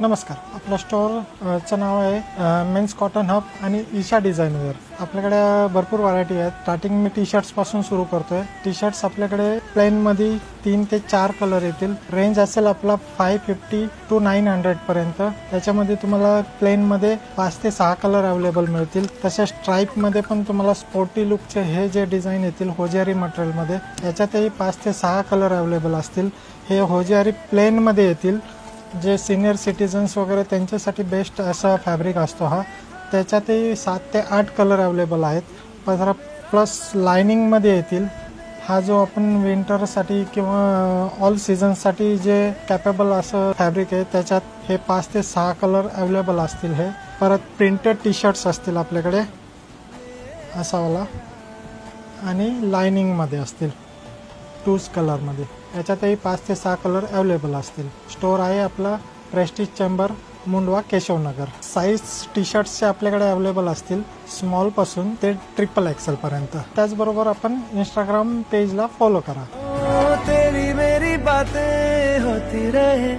नमस्कार. आपल्या स्टोअरचं नाव आहे मेन्स कॉटन हब आणि ईशा डिझाईनवेअर. आपल्याकडे भरपूर व्हरायटी आहेत. स्टार्टिंग मी टी शर्ट्स पासून सुरू करतोय. टी शर्ट्स आपल्याकडे प्लेन मध्ये 3 ते 4 कलर येतील. रेंज असेल आपला 550 to 900 पर्यंत. त्याच्यामध्ये तुम्हाला प्लेन मध्ये 5 ते 6 कलर अवेलेबल मिळतील. तसेच स्ट्राईप मध्ये पण तुम्हाला स्पोर्टी लुकचे हे जे डिझाईन येतील होजियारी मटेरियल मध्ये, याच्यातही 5 ते 6 कलर अवेलेबल असतील. हे होजियारी प्लेन मध्ये येतील. जे सिनियर सिटीजन्स वगैरे त्यांच्यासाठी बेस्ट असा फॅब्रिक असतो हा. त्याच्यातही 7 ते 8 कलर अवेलेबल आहेत. प्लस लायनिंगमध्ये येतील. हा जो आपण विंटरसाठी किंवा ऑल सीझनसाठी जे कॅपेबल असं फॅब्रिक आहे, त्याच्यात हे 5 ते 6 कलर अवेलेबल असतील. हे परत प्रिंटेड टी शर्ट्स असतील आपल्याकडे असावाला, आणि लायनिंगमध्ये असतील 2 कलरमध्ये. याच्यातही 5 ते 6 कलर अवेलेबल असतील. स्टोअर आहे आपला Prestige Chamber, Mundhwa, Keshavnagar. Size T शर्ट्सचे आपल्याकडे अवेलेबल असतील स्मॉल पासून ते XXL पर्यंत. त्याचबरोबर आपण इंस्टाग्राम पेजला फॉलो करा. तेरी मेरी बातें होती रहे.